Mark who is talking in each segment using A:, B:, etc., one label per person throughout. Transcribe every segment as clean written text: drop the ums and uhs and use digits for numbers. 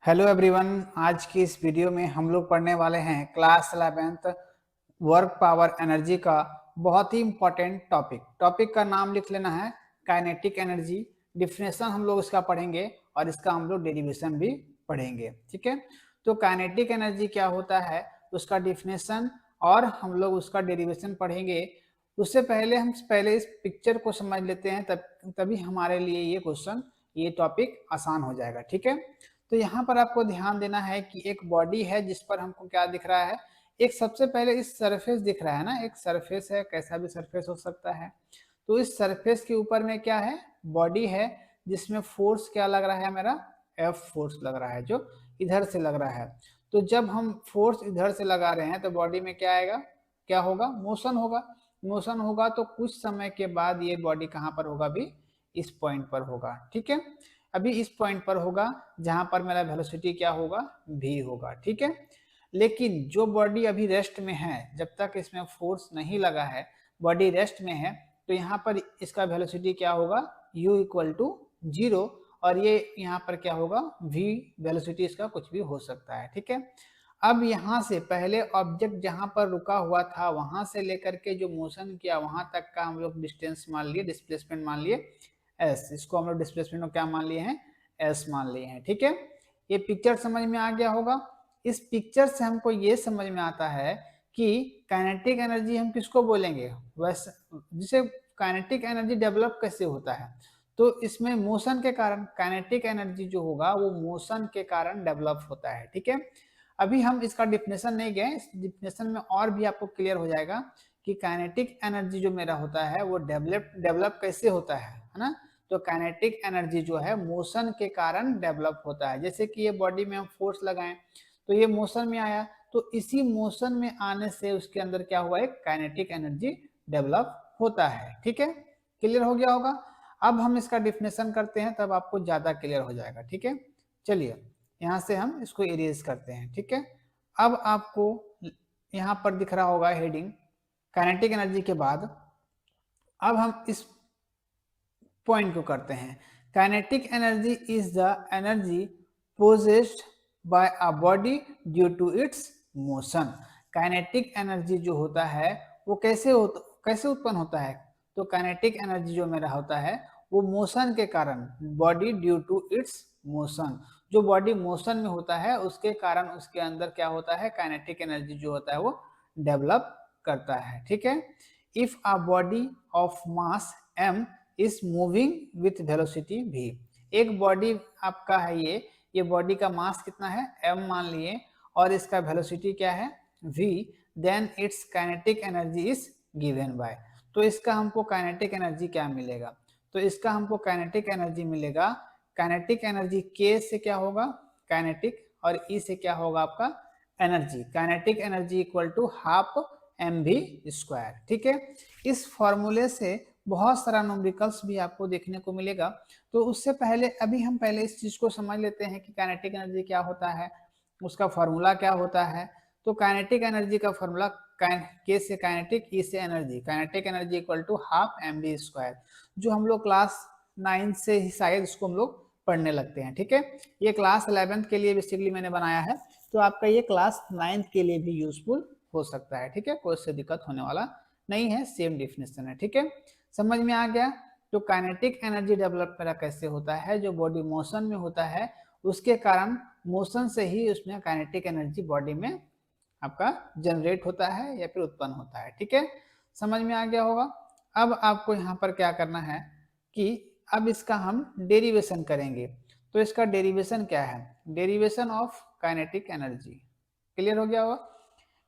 A: Hello everyone. आज की इस वीडियो में हम लोग पढ़ने वाले हैं class 11th work power energy का बहुत ही इंपॉर्टेंट टॉपिक का नाम लिख लेना है काइनेटिक एनर्जी। डिफिनेशन हम लोग इसका पढ़ेंगे और इसका हम लोग डेरिवेशन भी पढ़ेंगे। ठीक है, तो काइनेटिक एनर्जी क्या होता है, उसका डिफिनेशन और हम लोग उसका डेरिवेशन पढ़ेंगे। उससे पहले हम इस पिक्चर को समझ लेते हैं, तभी हमारे लिए ये टॉपिक आसान हो जाएगा। ठीक है, तो यहाँ पर आपको ध्यान देना है कि एक बॉडी है जिस पर हमको क्या दिख रहा है, एक सबसे पहले इस सरफेस दिख रहा है ना, एक सरफेस है, कैसा भी सरफेस हो सकता है। तो इस सरफेस के ऊपर में क्या है, बॉडी है जिसमें फोर्स क्या लग रहा है, मेरा एफ फोर्स लग रहा है जो इधर से लग रहा है। तो जब हम फोर्स इधर से लगा रहे हैं तो बॉडी में क्या आएगा, क्या होगा, मोशन होगा। मोशन होगा तो कुछ समय के बाद ये बॉडी कहाँ पर होगा, भी इस पॉइंट पर होगा। ठीक है, अभी इस पॉइंट पर होगा जहां पर मेरा वेलोसिटी क्या होगा, v होगा। ठीक है, लेकिन जो बॉडी अभी रेस्ट में है, जब तक इसमें फोर्स नहीं लगा है, बॉडी रेस्ट में है, तो यहाँ पर इसका वेलोसिटी क्या होगा, u इक्वल टू 0। और ये यहाँ पर क्या होगा, v वेलोसिटी इसका कुछ भी हो सकता है। ठीक है, अब यहाँ से पहले ऑब्जेक्ट जहां पर रुका हुआ था वहां से लेकर के जो मोशन किया वहां तक का हम लोग डिस्टेंस मान लिए, डिस्प्लेसमेंट मान लिए एस। इसको हम लोग डिस्प्लेसमेंट को क्या मान लिए हैं, एस मान लिए हैं। ठीक है, ये पिक्चर समझ में आ गया होगा। इस पिक्चर से हमको ये समझ में आता है कि काइनेटिक एनर्जी हम किसको बोलेंगे, वैसे जिसे काइनेटिक एनर्जी डेवलप कैसे होता है, तो इसमें मोशन के कारण काइनेटिक एनर्जी जो होगा वो मोशन के कारण डेवलप होता है। ठीक है, अभी हम इसका डिफिनेशन नहीं गए, इस डिफिनेशन में और भी आपको क्लियर हो जाएगा कि काइनेटिक एनर्जी जो मेरा होता है वो डेवलप कैसे होता है ना। तो काइनेटिक एनर्जी जो है मोशन के कारण डेवलप होता है। जैसे कि ये बॉडी में हम फोर्स लगाएं तो ये मोशन में आया, तो इसी मोशन में आने से उसके अंदर क्या हुआ, एक काइनेटिक एनर्जी डेवलप होता है। ठीक है, क्लियर हो गया होगा। अब हम इसका डिफिनेशन करते हैं तब आपको ज्यादा क्लियर हो जाएगा। ठीक है, चलिए यहाँ से हम इसको इरेज करते हैं। ठीक है, अब आपको यहाँ पर दिख रहा होगा हेडिंग काइनेटिक एनर्जी के बाद अब हम इस पॉइंट को करते हैं। Kinetic energy is the energy possessed by a body due to its motion. Kinetic energy जो होता है वो कैसे उत्पन्न होता है, तो काइनेटिक एनर्जी जो मेरा होता है वो मोशन के कारण, body due to its motion, जो बॉडी मोशन में होता है उसके कारण उसके अंदर क्या होता है, काइनेटिक एनर्जी जो होता है वो डेवलप करता है। ठीक है, if a body of mass m is moving with velocity v, एक बॉडी आपका है, ये बॉडी का मास कितना है, m मान लिए, और इसका वेलोसिटी क्या है, v, then its kinetic energy is given by. तो इसका हमको काइनेटिक एनर्जी क्या मिलेगा, तो इसका हमको काइनेटिक एनर्जी मिलेगा, काइनेटिक एनर्जी k से क्या होगा काइनेटिक, और e से क्या होगा आपका energy, kinetic energy equal to half mv²। ठीक है, इस फॉर्मूले से बहुत सारा न्यूमेरिकल्स भी आपको देखने को मिलेगा। तो उससे पहले अभी हम पहले इस चीज को समझ लेते हैं कि काइनेटिक एनर्जी क्या होता है, उसका फॉर्मूला क्या होता है। तो काइनेटिक एनर्जी का फॉर्मूला के से काइनेटिक, ई से energy, kinetic energy equal to half mv², जो हम लोग क्लास 9 से ही शायद इसको हम लोग पढ़ने लगते हैं। ठीक है, ये क्लास 11th के लिए बेसिकली मैंने बनाया है, तो आपका ये क्लास 9th के लिए भी यूजफुल हो सकता है। ठीक है, कोई से दिक्कत होने वाला नहीं है, सेम डिफिनेशन है। ठीक है, समझ में आ गया। तो काइनेटिक एनर्जी डेवलप मेरा कैसे होता है, जो बॉडी मोशन में होता है उसके कारण मोशन से ही उसमें काइनेटिक एनर्जी बॉडी में आपका जनरेट होता है या फिर उत्पन्न होता है। ठीक है, समझ में आ गया होगा। अब आपको यहाँ पर क्या करना है कि अब इसका हम डेरिवेशन करेंगे। तो इसका डेरिवेशन क्या है, derivation of kinetic energy. Clear हो गया होगा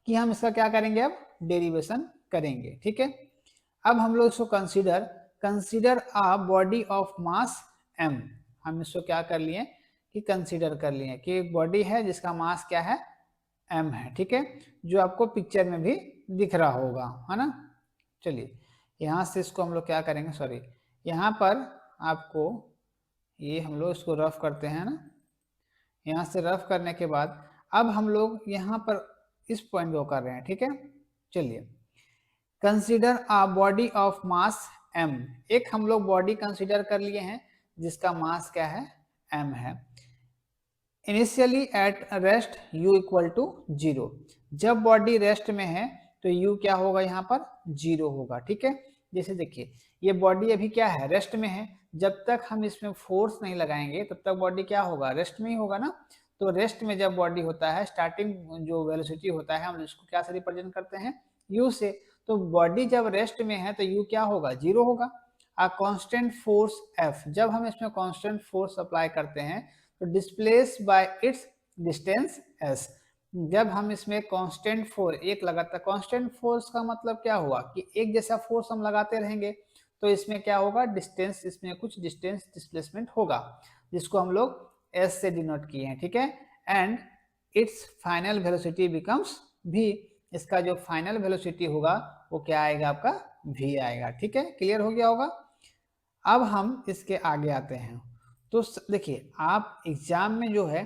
A: कि हम इसका क्या करेंगे, अब डेरिवेशन करेंगे। ठीक है, अब हम लोग इसको consider a body of mass m, हम इसको क्या कर लिए कि कंसीडर कर लिए कि एक बॉडी है जिसका मास क्या है, m है। ठीक है, जो आपको पिक्चर में भी दिख रहा होगा, है ना। चलिए यहाँ से इसको हम लोग क्या करेंगे, सॉरी यहाँ पर आपको ये हम लोग इसको रफ करते हैं ना, यहाँ से रफ करने के बाद अब हम लोग यहाँ पर इस पॉइंट को कर रहे हैं। ठीक है, चलिए consider a body of mass m, एक हम लोग बॉडी कंसीडर कर लिए हैं जिसका मास क्या है, m है। Initially at rest u equal to 0। जब बॉडी रेस्ट में है तो u क्या होगा, यहाँ पर 0 होगा। ठीक है, जैसे देखिए ये बॉडी अभी क्या है, रेस्ट में है। जब तक हम इसमें फोर्स नहीं लगाएंगे तब तक बॉडी क्या होगा, रेस्ट में ही होगा ना। तो रेस्ट में जब बॉडी होता है, स्टार्टिंग जो वेलोसिटी होता है हम इसको क्या से रिप्रेजेंट करते हैं, u से। तो बॉडी जब रेस्ट में है तो u क्या होगा, 0 होगा। अ कांस्टेंट फोर्स F, जब हम इसमें कांस्टेंट फोर्स अप्लाई करते हैं तो displace bye it's distance s। जब हम इसमें कांस्टेंट फोर्स एक लगातार, कांस्टेंट फोर्स का मतलब क्या हुआ कि एक जैसा फोर्स हम लगाते रहेंगे तो इसमें क्या होगा, डिस्टेंस, इसमें कुछ डिस्टेंस डिस्प्लेसमेंट होगा, जिसको हम लोग s से डिनोट किए हैं। ठीक है, and it's final velocity becomes v। इसका जो फाइनल वेलोसिटी होगा वो क्या आएगा, आपका v आएगा। ठीक है, क्लियर हो गया होगा। अब हम इसके आगे आते हैं। तो देखिए आप एग्जाम में जो है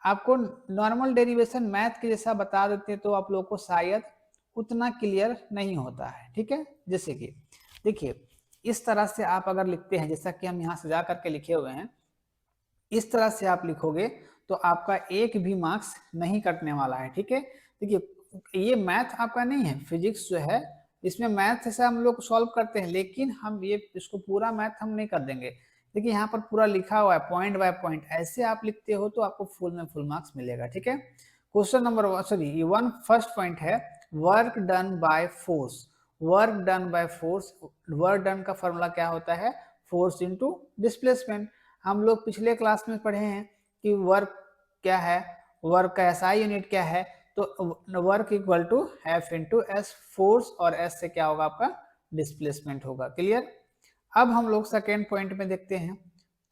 A: आपको नॉर्मल डेरिवेशन मैथ के जैसा बता देते तो आप लोगों को शायद उतना क्लियर नहीं होता है। ठीक है, जैसे कि देखिए इस तरह से आप अगर लिखते हैं, जैसा कि हम यहाँ सजा करके लिखे हुए हैं, इस तरह से आप लिखोगे तो आपका एक भी मार्क्स नहीं कटने वाला है। ठीक है, देखिए ये मैथ आपका नहीं है, फिजिक्स जो है इसमें मैथ से हम लोग सॉल्व करते हैं, लेकिन हम ये इसको पूरा मैथ हम नहीं कर देंगे। देखिए यहाँ पर पूरा लिखा हुआ है पॉइंट बाय पॉइंट, ऐसे आप लिखते हो तो आपको फुल में फुल मार्क्स मिलेगा। ठीक है, question number sorry one first point है work done by force. Work done by force, work done का फॉर्मूला क्या होता है, फोर्स इनटू डिस्प्लेसमेंट। हम लोग पिछले क्लास में पढ़े हैं कि वर्क क्या है, वर्क का एसआई यूनिट क्या है, तो work equal to F into S, force और एस से क्या होगा, आपका डिस्प्लेसमेंट होगा। क्लियर। अब हम लोग सेकेंड पॉइंट में देखते हैं।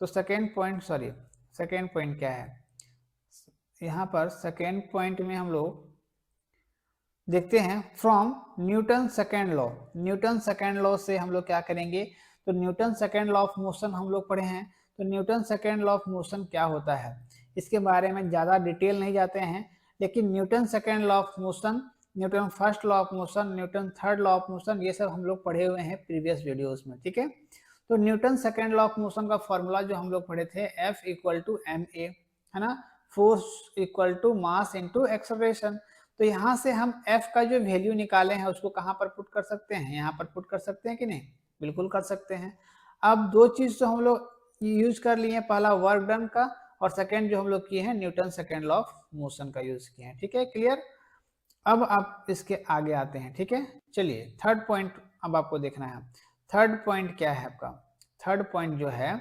A: तो सेकेंड पॉइंट क्या है, यहाँ पर सेकेंड पॉइंट में हम लोग देखते हैं from Newton second law. Newton second law से हम लोग क्या करेंगे, तो Newton second law of motion हम लोग पढ़े हैं। तो Newton second law of motion क्या होता है, इसके बारे में ज़्यादा डिटेल नहीं जाते हैं, लेकिन Newton second law of motion, Newton first law of motion, Newton third law of motion, ये सब हम लोग पढ़े हुए हैं प्रीवियस वीडियोस में। ठीक है, तो Newton second law of motion का फॉर्मूला जो हम लोग पढ़े थे, F इक्वल टू ma, है ना, force equal to mass into acceleration. तो यहाँ से हम F का जो वैल्यू निकाले हैं उसको कहाँ पर पुट कर सकते हैं, यहाँ पर पुट कर सकते हैं कि नहीं, बिल्कुल कर सकते हैं। अब दो चीज तो हम लोग यूज कर लिए, पहला वर्क डन का और सेकेंड जो हम लोग किए हैं Newton second law of motion का यूज किए हैं। ठीक है, क्लियर। अब आप इसके आगे आते हैं। ठीक है, चलिए थर्ड पॉइंट अब आपको देखना है। थर्ड पॉइंट क्या है आपका, थर्ड पॉइंट जो है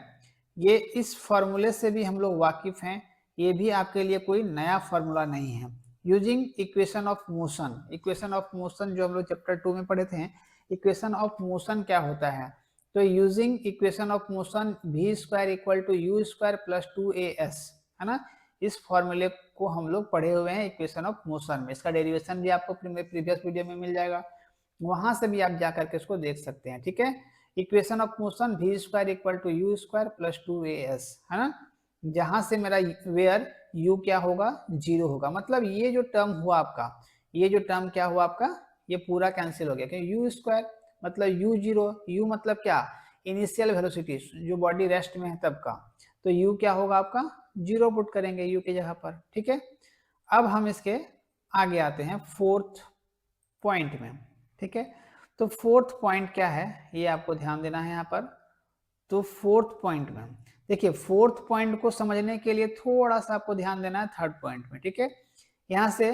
A: ये इस फॉर्मूले से भी हम लोग वाकिफ हैं, ये भी आपके लिए कोई नया फॉर्मूला नहीं है। Using equation of motion, equation of motion जो हम लोग चैप्टर 2 में पढ़े थे, इक्वेशन ऑफ मोशन क्या होता है, तो using equation of motion v square equal to U square plus 2as, है ना, इस फॉर्मूले को हम लोग पढ़े हुए हैं इक्वेशन ऑफ मोशन में। इसका डेरिवेशन भी आपको प्रीवियस वीडियो में मिल जाएगा, वहां से भी आप जा करके इसको देख सकते हैं। ठीक है, equation of motion v square equal to U square plus 2as, है ना, जहां से मेरा वेयर u क्या होगा, 0 होगा। मतलब ये जो टर्म हुआ आपका, ये जो टर्म क्या हुआ आपका, ये पूरा कैंसिल हो गया, क्योंकि यू स्क्वायर मतलब u 0, u मतलब क्या, इनिशियल वेलोसिटी जो बॉडी रेस्ट में है तब का, तो u क्या होगा आपका 0 पुट करेंगे u की जगह पर। ठीक है, अब हम इसके आगे आते हैं फोर्थ पॉइंट में। ठीक है, तो फोर्थ पॉइंट क्या है ये आपको ध्यान देना है यहाँ पर। तो फोर्थ पॉइंट में देखिए, फोर्थ पॉइंट को समझने के लिए थोड़ा सा आपको ध्यान देना है थर्ड पॉइंट में। ठीक है, यहाँ से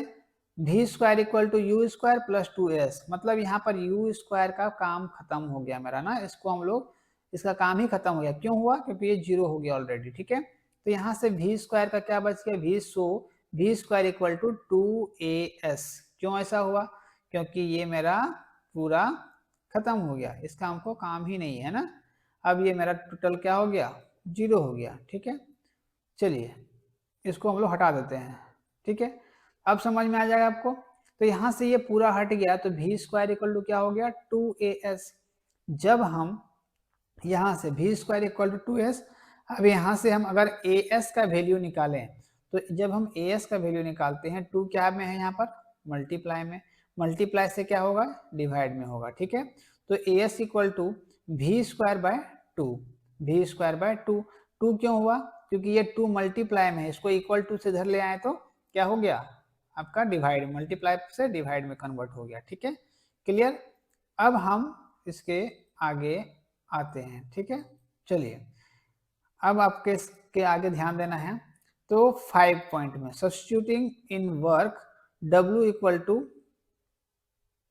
A: v square equal to U square plus 2s, मतलब यहाँ पर यू स्क्वायर का काम खत्म हो गया मेरा ना, इसको हम लोग, इसका काम ही खत्म हो गया। क्यों हुआ, क्योंकि ये 0 हो गया ऑलरेडी। ठीक है, तो यहाँ से v स्क्वायर का क्या बच गया, v square equal to 2as। क्यों ऐसा हुआ, क्योंकि ये मेरा पूरा खत्म हो गया, इसका हमको काम ही नहीं है ना। अब ये मेरा टोटल क्या हो गया, 0 हो गया। ठीक है, चलिए इसको हम लोग हटा देते हैं। ठीक है, अब समझ में आ जाएगा आपको। तो यहाँ से ये पूरा हट गया, तो v स्क्वायर इक्वल टू क्या हो गया, 2as। जब हम यहाँ से v square equal to 2s, अब यहाँ से हम अगर as का वैल्यू निकालें, तो जब हम as का वैल्यू निकालते हैं, 2 क्या में है यहाँ पर, मल्टीप्लाई में, मल्टीप्लाई से क्या होगा, डिवाइड में होगा। ठीक है, तो as equal to v square by 2, v square by 2, 2 क्यों हुआ, क्योंकि ये 2 मल्टीप्लाई में है, इसको इक्वल टू से इधर ले आए तो क्या हो गया आपका डिवाइड, मल्टीप्लाई से डिवाइड में कन्वर्ट हो गया। ठीक है, क्लियर। अब हम इसके आगे आते हैं। ठीक है, चलिए अब आपके इसके आगे ध्यान देना है। तो 5 पॉइंट में substituting in work W equal to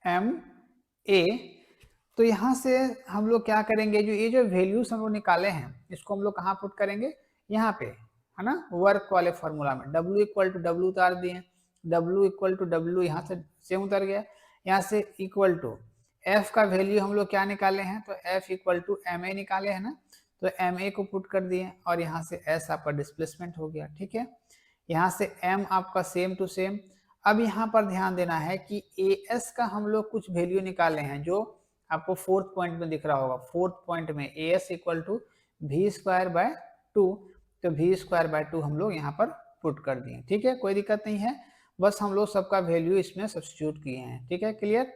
A: M A, तो यहाँ से हम लोग क्या करेंगे, जो ये जो वैल्यूज हम लोग निकाले हैं इसको हम लोग कहाँ पुट करेंगे, यहाँ पे, है ना, वर्क वाले फॉर्मूला में। W इक्वल टू W उतार दिए, W इक्वल टू W यहाँ से सेम उतर गया, यहाँ से इक्वल टू F का वैल्यू हम लोग क्या निकाले हैं, तो F इक्वल टू MA निकाले हैं ना, तो MA को पुट कर दिए और यहाँ से S आपका डिस्प्लेसमेंट हो गया। ठीक है, यहाँ से M आपका सेम टू सेम। अब यहाँ पर ध्यान देना है कि AS का हम लोग कुछ वैल्यू निकाले हैं जो आपको 4th पॉइंट में दिख रहा होगा। 4th पॉइंट में AS equal to V square by 2, तो V स्क्वायर बाय 2 हम लोग यहाँ पर पुट कर दिए। ठीक है, कोई दिक्कत नहीं है, बस हम लोग सबका वैल्यू इसमें सब्स्टिट्यूट किए हैं। ठीक है, क्लियर।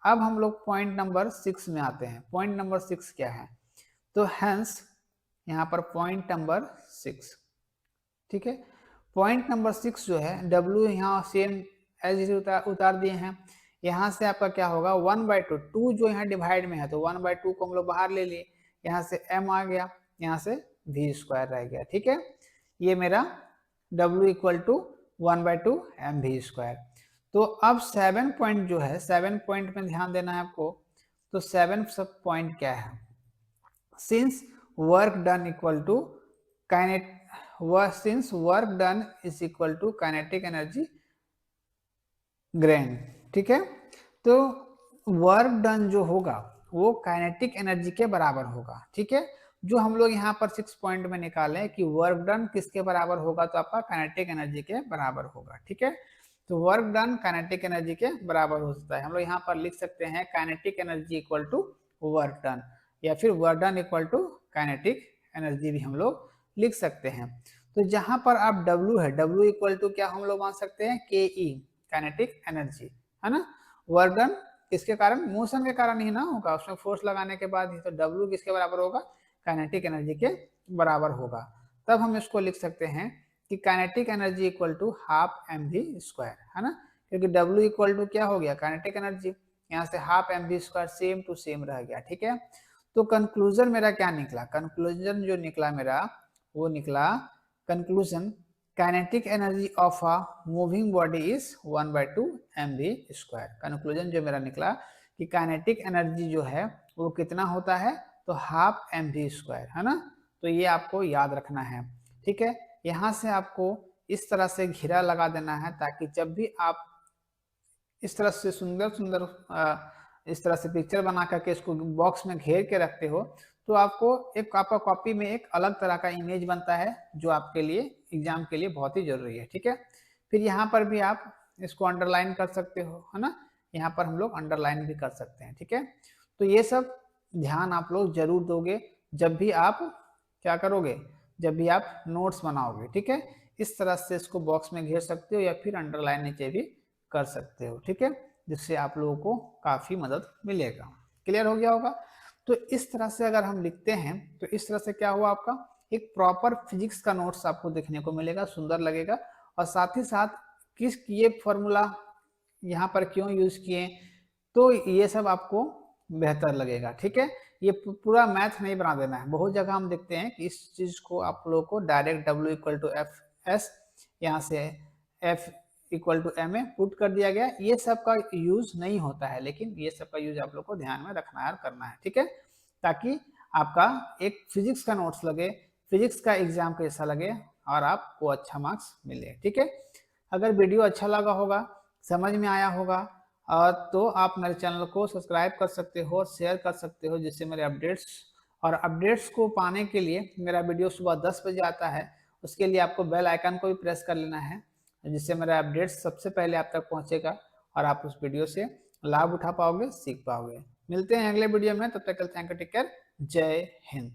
A: अब हम लोग पॉइंट नंबर 6 में आते हैं। पॉइंट नंबर 6 क्या है, तो हेंस यहाँ पर पॉइंट नंबर 6। ठीक है, पॉइंट नंबर 6 जो है W यहाँ सेम एज इट उतार दिए हैं। यहाँ से आपका क्या होगा 1/2, 2 जो यहाँ डिवाइड में है तो 1/2 को हम लोग बाहर ले लिए, यहाँ से M आ गया, यहाँ से V स्क्वायर रह गया। ठीक है, ये मेरा W equal to 1/2 MV square. तो अब 7 पॉइंट जो है, 7 पॉइंट में ध्यान देना है आपको। तो 7 सब पॉइंट क्या है, since work done equal to since work done is equal to kinetic energy gain. ठीक है, तो वर्क डन जो होगा वो काइनेटिक एनर्जी के बराबर होगा। ठीक है, जो हम लोग यहाँ पर 6 पॉइंट में निकाले कि वर्क डन किसके बराबर होगा, तो आपका काइनेटिक एनर्जी के बराबर होगा। ठीक है, तो वर्क डन काइनेटिक एनर्जी के बराबर हो सकता है। हम लोग यहाँ पर लिख सकते हैं kinetic energy equal to work done, या फिर work done equal to kinetic energy भी हम लोग लिख सकते हैं। तो जहां पर आप W है, W इक्वल टू क्या हम लोग मान सकते हैं, KE काइनेटिक एनर्जी, है ना। वर्क डन किसके कारण, मोशन के कारण ही ना होगा, उसमें फोर्स लगाने के बाद ही, तो W किसके बराबर होगा, काइनेटिक एनर्जी के बराबर होगा। तब हम इसको लिख सकते हैं कि kinetic energy equal to half MV square, है ना, क्योंकि W इक्वल टू क्या हो गया, काइनेटिक एनर्जी, यहाँ से half MV square same to same रह गया। ठीक है, तो कंक्लूजन मेरा क्या निकला, कंक्लूजन जो निकला मेरा वो निकला conclusion kinetic energy of a moving body is 1/2 MV square. Conclusion जो मेरा निकला कि काइनेटिक एनर्जी जो है वो कितना होता है, तो हाफ MV स्क्वायर, है ना। तो ये आपको याद रखना है। ठीक है, यहाँ से आपको इस तरह से घेरा लगा देना है, ताकि जब भी आप इस तरह से सुंदर सुंदर इस तरह से पिक्चर बना करके इसको बॉक्स में घेर के रखते हो, तो आपको एक आपका कॉपी में एक अलग तरह का इमेज बनता है, जो आपके लिए एग्जाम के लिए बहुत ही जरूरी है। ठीक है, फिर यहाँ पर भी आप इसको अंडरलाइन कर सकते हो, है ना, यहाँ पर हम लोग अंडरलाइन भी कर सकते हैं। ठीक है, तो ये सब ध्यान आप लोग जरूर दोगे जब भी आप क्या करोगे, जब भी आप नोट्स बनाओगे। ठीक है, इस तरह से इसको बॉक्स में घेर सकते हो या फिर अंडरलाइन नीचे भी कर सकते हो। ठीक है, जिससे आप लोगों को काफी मदद मिलेगा। क्लियर हो गया होगा। तो इस तरह से अगर हम लिखते हैं तो इस तरह से क्या हुआ, आपका एक प्रॉपर फिजिक्स का नोट्स आपको देखने को मिलेगा, सुंदर लगेगा। और साथ ही साथ किस ये फॉर्मूला यहाँ पर क्यों यूज किए, तो ये सब आपको बेहतर लगेगा। ठीक है, ये पूरा मैथ नहीं बना देना है। बहुत जगह हम देखते हैं कि इस चीज को आप लोगों को direct W equal to FS, यहाँ से F equal to MA put कर दिया गया। ये सब का यूज नहीं होता है, लेकिन ये सब का यूज आप लोग को ध्यान में रखना है, करना है। ठीक है, ताकि आपका एक फिजिक्स का नोट्स लगे, फिजिक्स का एग्जाम कैसा लगे और आपको अच्छा मार्क्स मिले। ठीक है, अगर वीडियो अच्छा लगा होगा, समझ में आया होगा, तो आप मेरे चैनल को सब्सक्राइब कर सकते हो, शेयर कर सकते हो, जिससे मेरे अपडेट्स को पाने के लिए मेरा वीडियो सुबह 10 बजे आता है, उसके लिए आपको बेल आइकन को भी प्रेस कर लेना है, जिससे मेरा अपडेट्स सबसे पहले आप तक पहुंचेगा और आप उस वीडियो से लाभ उठा पाओगे, सीख पाओगे। मिलते हैं अगले वीडियो में, तब तक थैंक यू, टेक केयर, जय हिंद।